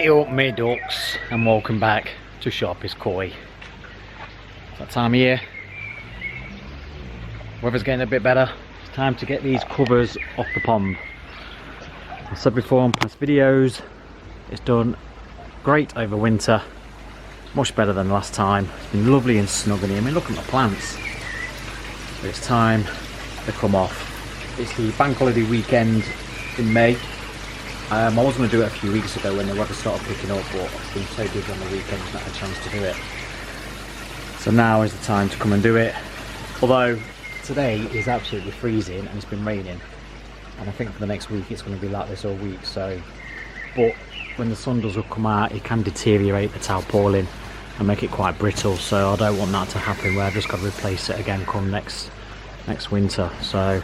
Hey up me ducks, and welcome back to Sharpest Koi. It's that time of year, weather's getting a bit better. It's time to get these covers off the pond. I said before on past videos, it's done great over winter, much better than last time. It's been lovely and snug in here. I mean, look at my plants. But it's time to come off. It's the bank holiday weekend in May. I was going to do it a few weeks ago when the weather started picking up, but I've been so busy on the weekends, not had a chance to do it. So now is the time to come and do it. Although today is absolutely freezing and it's been raining, and I think for the next week it's going to be like this all week. So, but when the sun does come out, it can deteriorate the tarpaulin and make it quite brittle. So I don't want that to happen where I've just got to replace it again come next winter. So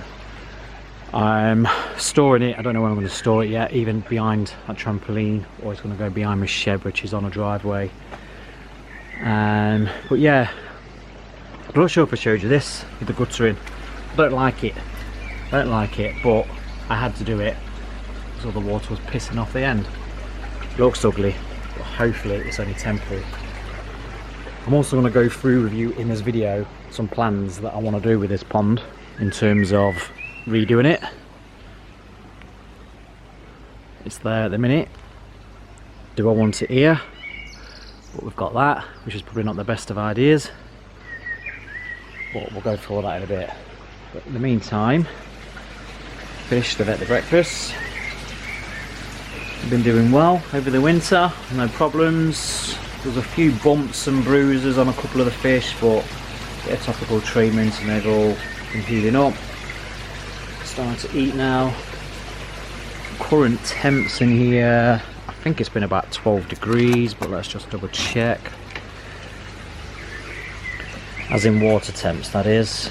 I'm storing it. I don't know where I'm going to store it yet, even behind that trampoline, or it's going to go behind my shed, which is on a driveway. But yeah, I'm not sure if I showed you this with the guttering. I don't like it, but I had to do it because all the water was pissing off the end. It looks ugly, but hopefully it's only temporary. I'm also going to go through with you in this video some plans that I want to do with this pond in terms of redoing it. It's there at the minute. Do I want it here? But we've got that, which is probably not the best of ideas, but we'll go through all that in a bit. But in the meantime, finished the breakfast. I've been doing well over the winter, no problems. There's a few bumps and bruises on a couple of the fish, but a bit of topical treatment and they've all been healing up. Starting to eat now. Current temps in here, I think it's been about 12 degrees, but let's just double check. As in water temps, that is.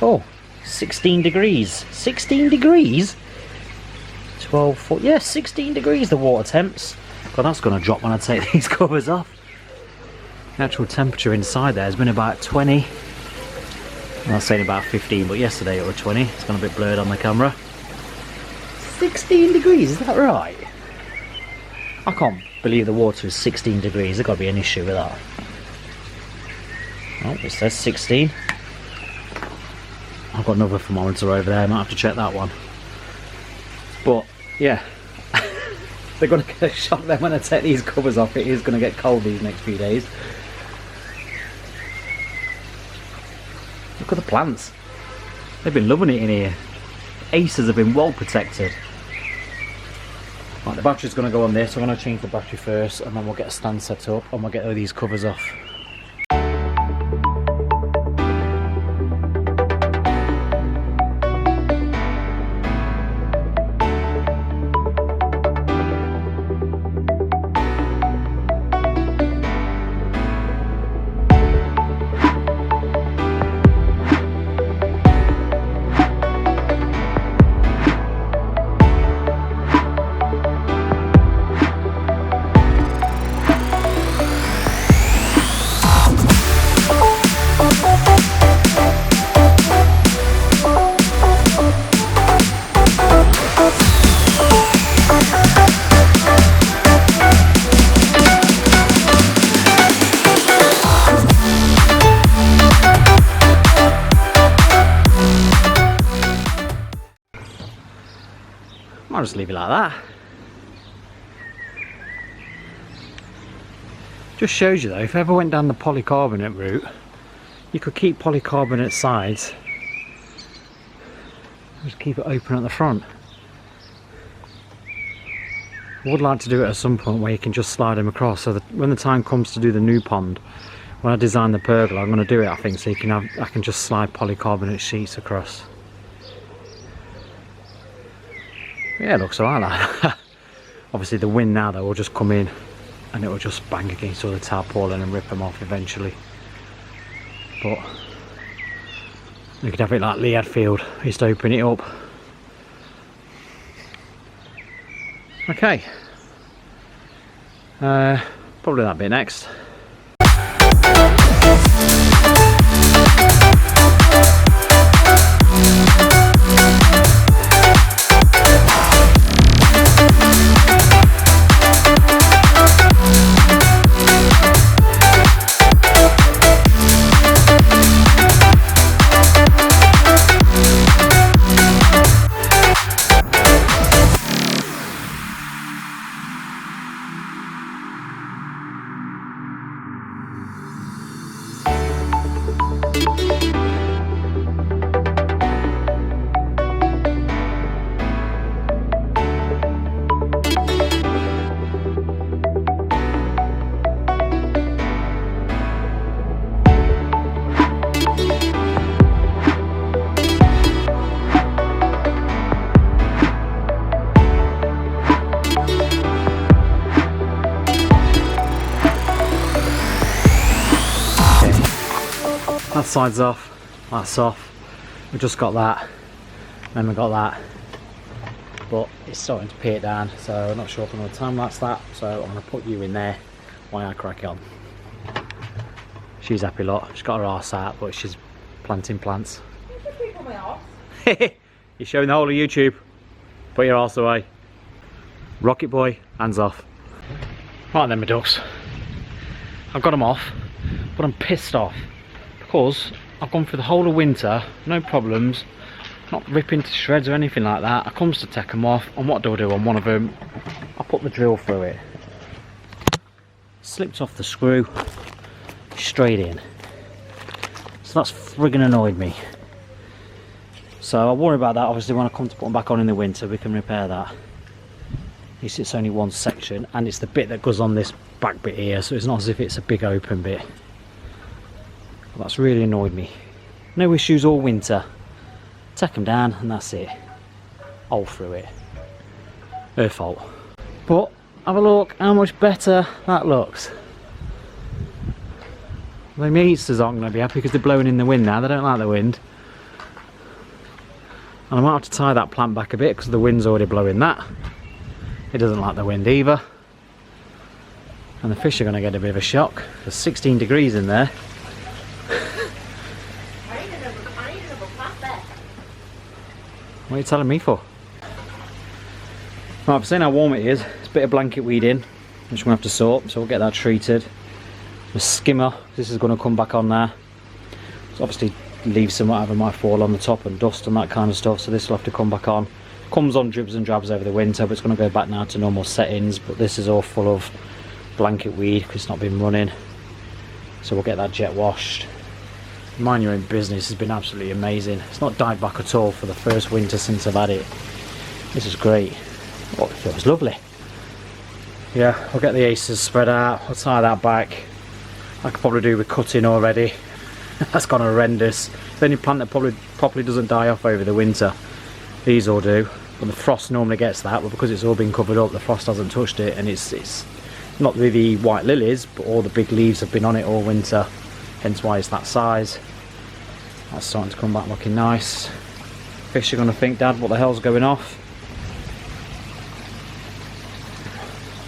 Oh, 16 degrees. 16 degrees? 12 foot, yeah, 16 degrees the water temps. God, that's going to drop when I take these covers off. The actual temperature inside there has been about 20. I was saying about 15, but yesterday it was 20. It's gone a bit blurred on the camera. 16 degrees, is that right? I can't believe the water is 16 degrees. There's got to be an issue with that. Oh, it says 16. I've got another thermometer over there. I might have to check that one. But yeah, they're going to get a shock then when I take these covers off. It is going to get cold these next few days. Look at the plants. They've been loving it in here. Aces have been well protected. Right, the battery's going to go on this. I'm going to change the battery first, and then we'll get a stand set up and we'll get all these covers off. I'll just leave it like that. Just shows you though, if I ever went down the polycarbonate route, you could keep polycarbonate sides, just keep it open at the front. I would like to do it at some point where you can just slide them across, so that when the time comes to do the new pond, when I design the pergola, I'm going to do it, I think, so you can I can just slide polycarbonate sheets across. Yeah, it looks alright like that. Obviously the wind now though will just come in and it will just bang against all the tarpaulin and rip them off eventually. But you could have it like Lee Hadfield, just open it up. Okay, probably that bit next. side's off, that's off. We just got that, then we got that. But it's starting to peer down, so I'm not sure if I'm going to time lapse that, so I'm going to put you in there while I crack on. She's happy lot, she's got her arse out, but she's planting plants. You're showing the whole of YouTube. Put your arse away. Rocket boy, hands off. Right then my ducks, I've got them off, but I'm pissed off because I've gone through the whole of winter, no problems, not ripping to shreds or anything like that. I comes to take them off, and what do I do on one of them? I put the drill through it. Slipped off the screw, straight in. So that's friggin' annoyed me. So I worry about that. Obviously when I come to put them back on in the winter, we can repair that. At least it's only one section, and it's the bit that goes on this back bit here, so it's not as if it's a big open bit. But that's really annoyed me. No issues all winter. Take them down and that's it. All through it. Her fault. But have a look how much better that looks. The meters aren't going to be happy because they're blowing in the wind now. They don't like the wind. And I might have to tie that plant back a bit because the wind's already blowing that. It doesn't like the wind either. And the fish are going to get a bit of a shock. There's 16 degrees in there. What are you telling me for? Right, I've seen how warm it is. It's a bit of blanket weed in, which we're going to have to sort, so we'll get that treated. The skimmer, this is going to come back on there. So obviously leave some whatever might fall on the top and dust and that kind of stuff, so this will have to come back on. Comes on dribs and drabs over the winter, but it's going to go back now to normal settings. But this is all full of blanket weed because it's not been running, so we'll get that jet washed. Mind your own business has been absolutely amazing. It's not died back at all for the first winter since I've had it. This is great. Oh, it feels lovely. Yeah, I'll get the aces spread out, I'll tie that back. I could probably do with cutting already. That's gone horrendous. The only plant that probably doesn't die off over the winter. These all do, but the frost normally gets that, but because it's all been covered up, the frost hasn't touched it, and it's not really white lilies, but all the big leaves have been on it all winter, hence why it's that size. That's starting to come back looking nice. Fish are going to think, Dad, what the hell's going off?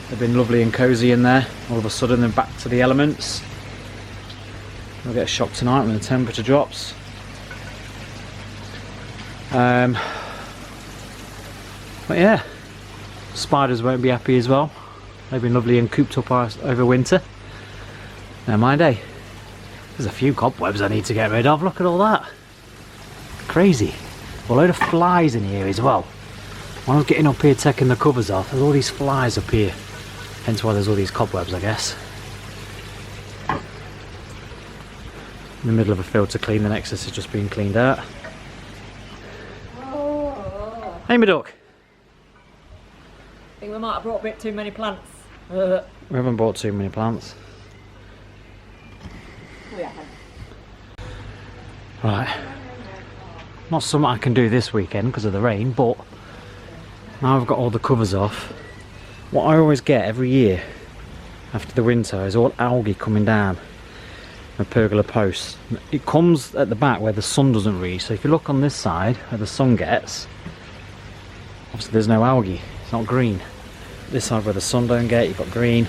They've been lovely and cosy in there. All of a sudden they're back to the elements. We'll get a shock tonight when the temperature drops. But yeah, spiders won't be happy as well. They've been lovely and cooped up over winter. Never mind, eh? There's a few cobwebs I need to get rid of. Look at all that. Crazy. A load of flies in here as well. When I was getting up here taking the covers off, there's all these flies up here. Hence why there's all these cobwebs, I guess. In the middle of a filter clean, the Nexus is just being cleaned out. Hey, my duck. I think we might have brought a bit too many plants. We haven't bought too many plants. We have. Right. Not something I can do this weekend because of the rain, but now I've got all the covers off. What I always get every year after the winter is all algae coming down the pergola posts. It comes at the back where the sun doesn't reach, so if you look on this side where the sun gets, obviously there's no algae, it's not green. This side where the sun don't get, you've got green.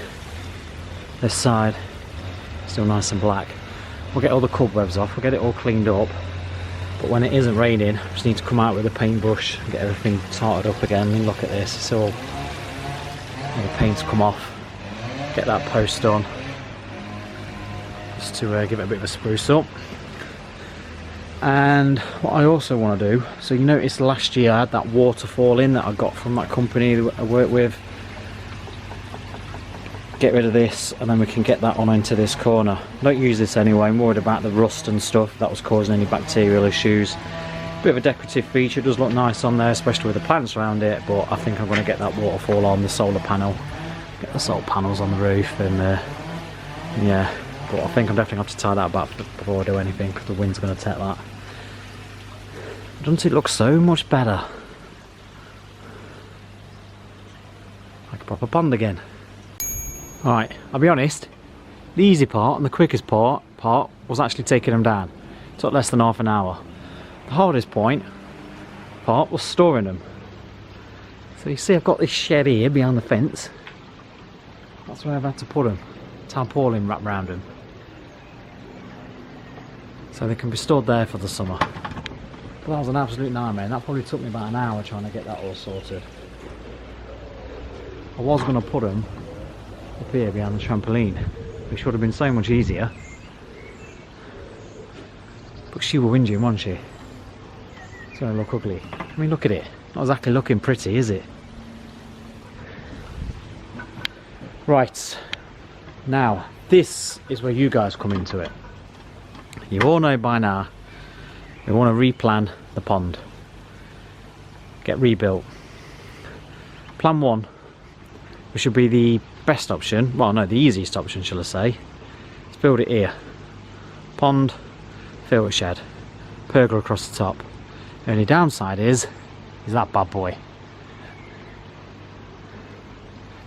This side, still nice and black. We'll get all the cobwebs off, we'll get it all cleaned up, but when it isn't raining, I just need to come out with a paintbrush and get everything tarted up again. I mean, look at this, it's all the paint's come off. Get that post done, just to give it a bit of a spruce up. And what I also want to do, so you noticed last year I had that waterfall in that I got from that company that I work with. Get rid of this and then we can get that on into this corner. I don't use this anyway, I'm worried about the rust and stuff that was causing any bacterial issues. Bit of a decorative feature, does look nice on there, especially with the plants around it, but I think I'm going to get that waterfall on the solar panel. Get the solar panels on the roof and yeah, but I think I'm definitely going to have to tie that back before I do anything because the wind's going to take that. Doesn't it look so much better? Like a proper pond again. Alright, I'll be honest, the easy part and the quickest part was actually taking them down. Took less than half an hour. The hardest part was storing them. So you see I've got this shed here behind the fence. That's where I've had to put them. Tarpaulin wrapped around them. So they can be stored there for the summer. But that was an absolute nightmare, and that probably took me about an hour trying to get that all sorted. I was going to put them up here behind the trampoline, which would have been so much easier. But she was whinging, wasn't she? It's going to look ugly. I mean, look at it. Not exactly looking pretty, is it? Right. Now, this is where you guys come into it. You all know by now we want to replan the pond. Get rebuilt. Plan 1, which should be the best option, well no, the easiest option shall I say. Let's build it here. Pond, filter shed, pergola across the top. The only downside is that bad boy.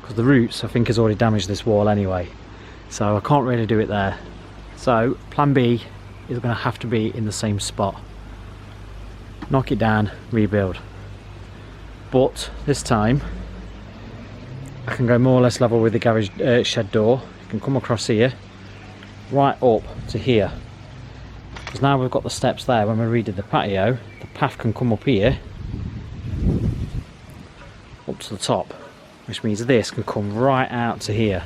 Because the roots I think has already damaged this wall anyway. So I can't really do it there. So plan B is going to have to be in the same spot. Knock it down, rebuild. But this time I can go more or less level with the garage shed door. You can come across here, right up to here. Because now we've got the steps there, when we redid the patio, the path can come up here, up to the top. Which means this can come right out to here.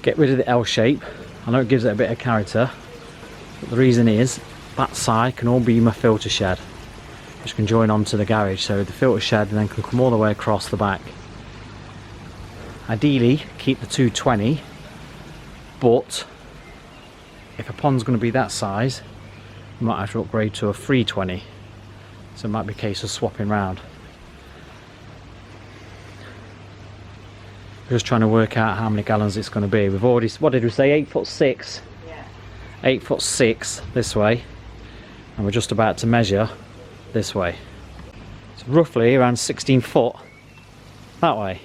Get rid of the L shape. I know it gives it a bit of character, but the reason is that side can all be my filter shed, which can join onto the garage. So the filter shed then can come all the way across the back. Ideally keep the 220, but if a pond's going to be that size, you might have to upgrade to a 320. So it might be a case of swapping round. Just trying to work out how many gallons it's going to be. We've already, what did we say, 8'6"? Yeah. 8'6" this way, and we're just about to measure this way. It's roughly around 16 foot that way.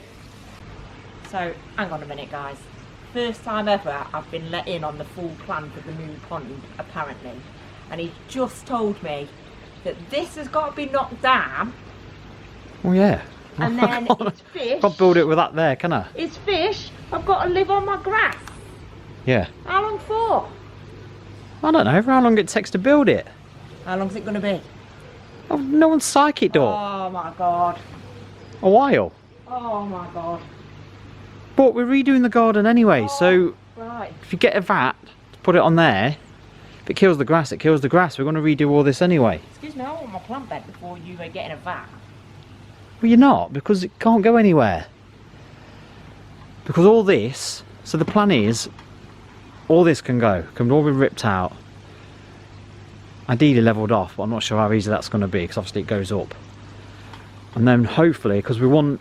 So, hang on a minute guys. First time ever I've been let in on the full plan for the new pond, apparently. And he just told me that this has got to be knocked down. Oh yeah. And then it's fish. Can't build it with that there, can I? It's fish. I've got to live on my grass. Yeah. How long for? I don't know, how long it takes to build it. How long's it going to be? Oh, no one's psychic door. Oh my god. A while. Oh my god. But we're redoing the garden anyway, so Right. if you get a vat, put it on there. If it kills the grass, it kills the grass. We're going to redo all this anyway. Excuse me, I want my plant bed before you were getting a vat. Well, you're not, because it can't go anywhere. Because all this, so the plan is, all this can go, can all be ripped out. Ideally levelled off, but I'm not sure how easy that's going to be, because obviously it goes up. And then hopefully, because we want,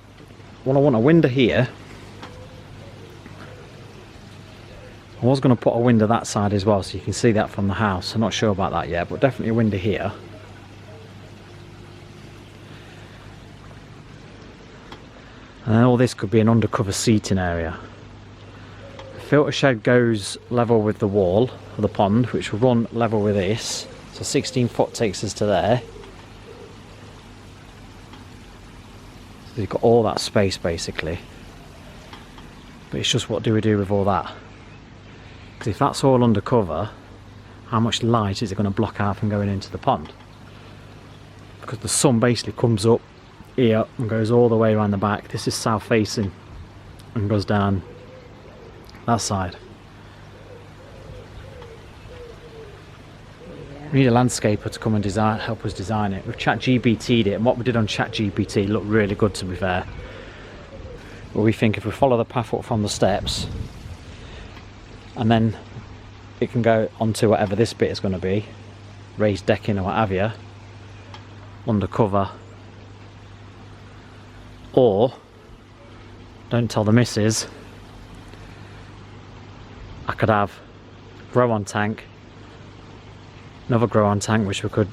well, I want a window here. I was going to put a window that side as well, so you can see that from the house. I'm not sure about that yet, but definitely a window here. And then all this could be an undercover seating area. The filter shed goes level with the wall of the pond, which will run level with this. So 16 foot takes us to there. So you've got all that space basically. But it's just what do we do with all that? Because if that's all undercover, how much light is it going to block out from going into the pond? Because the sun basically comes up here and goes all the way around the back. This is south facing and goes down that side. We need a landscaper to come and help us design it. We've ChatGPT'd it, and what we did on ChatGPT looked really good, to be fair. But we think if we follow the path up from the steps, and then it can go onto whatever this bit is going to be, raised decking or what have you, undercover. Or, don't tell the missus, I could have grow-on tank, another grow-on tank which we could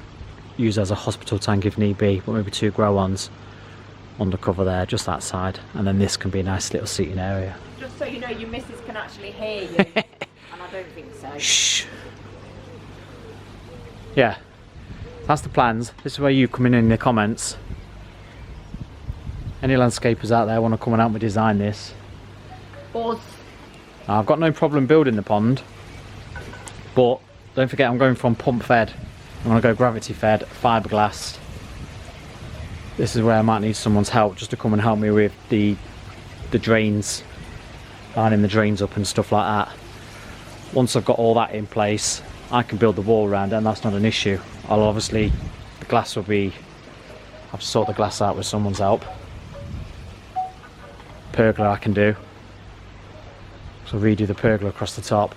use as a hospital tank if need be, but maybe 2 grow-ons undercover there, just that side, and then this can be a nice little seating area. Just so you know, your missus can actually hear you. And I don't think so. Shh! yeah, that's the plans. This is where you come in the comments. Any landscapers out there want to come and help me design this? Buzz. I've got no problem building the pond, but don't forget I'm going from pump fed. I'm going to go gravity fed, fiberglass. This is where I might need someone's help just to come and help me with the drains, lining the drains up and stuff like that. Once I've got all that in place, I can build the wall around it, and that's not an issue. I'll obviously, the glass will be, I've to sort the glass out with someone's help. Pergola I can do. So redo the pergola across the top.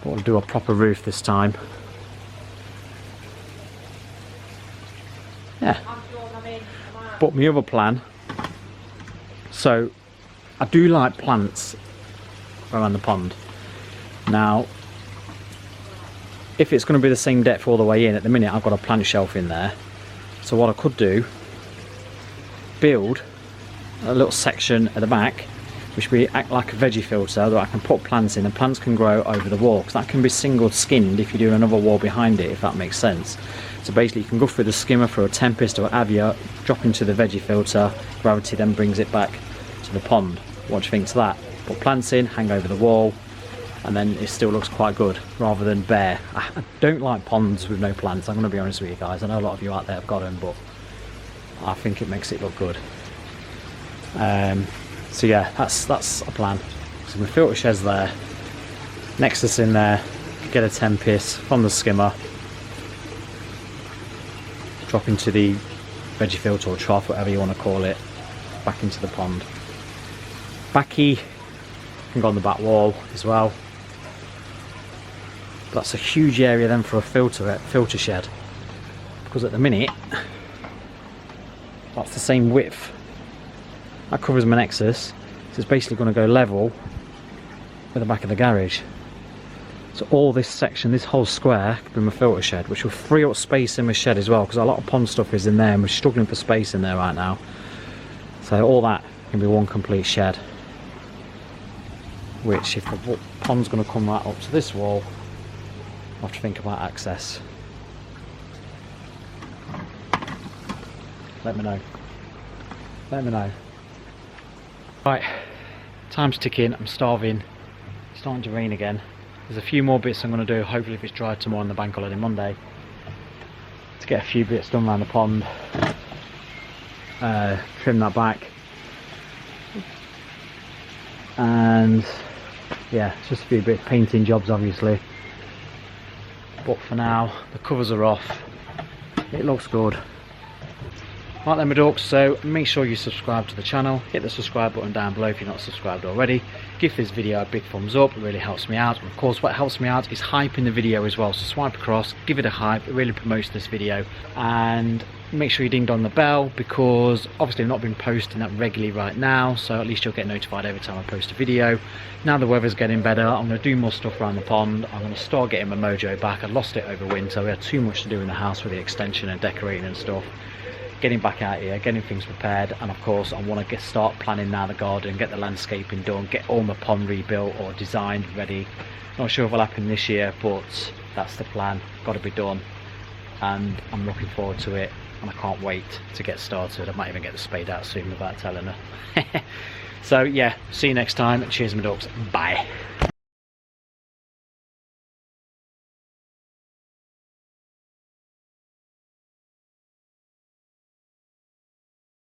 But we'll do a proper roof this time. Yeah. But my other plan, so I do like plants around the pond. Now, if it's going to be the same depth all the way in, at the minute I've got a plant shelf in there. So what I could do, build a little section at the back which will act like a veggie filter that I can put plants in, and plants can grow over the wall, because that can be single skinned if you do another wall behind it, if that makes sense. So basically you can go through the skimmer for a tempest or what have you, drop into the veggie filter, gravity then brings it back to the pond. What do you think to that? Put plants in, hang over the wall, and then it still looks quite good rather than bare. I don't like ponds with no plants, I'm going to be honest with you guys. I know a lot of you out there have got them, but I think it makes it look good. So yeah, that's a plan. So my filter shed's there, Nexus in there, get a tempest from the skimmer, drop into the veggie filter or trough, whatever you want to call it, back into the pond. Backy can go on the back wall as well. That's a huge area then for a filter shed, because at the minute that's the same width. That covers my Nexus, so it's basically going to go level with the back of the garage. So all this section, this whole square, could be my filter shed, which will free up space in my shed as well, because a lot of pond stuff is in there and we're struggling for space in there right now. So all that can be one complete shed, which if the pond's going to come right up to this wall, I'll have to think about access. Let me know. Let me know. Right, time's ticking, I'm starving. It's starting to rain again. There's a few more bits I'm going to do, hopefully if it's dry tomorrow on the bank holiday Monday, to get a few bits done around the pond. Trim that back. And yeah, it's just a few bits, painting jobs obviously. But for now, the covers are off. It looks good. Right then my ducks, so make sure you subscribe to the channel, hit the subscribe button down below if you're not subscribed already, give this video a big thumbs up, it really helps me out, and of course what helps me out is hyping the video as well, so swipe across, give it a hype, it really promotes this video, and make sure you ding dong the bell, because obviously I've not been posting that regularly right now, so at least you'll get notified every time I post a video. Now the weather's getting better, I'm going to do more stuff around the pond, I'm going to start getting my mojo back. I lost it over winter, we had too much to do in the house with the extension and decorating and stuff. Getting back out here, getting things prepared, and of course I want to start planning now the garden, get the landscaping done, get all my pond rebuilt or designed ready. Not sure if it'll happen this year, but that's the plan, got to be done, and I'm looking forward to it, and I can't wait to get started. I might even get the spade out soon without telling her. So yeah, see you next time, cheers my ducks, bye.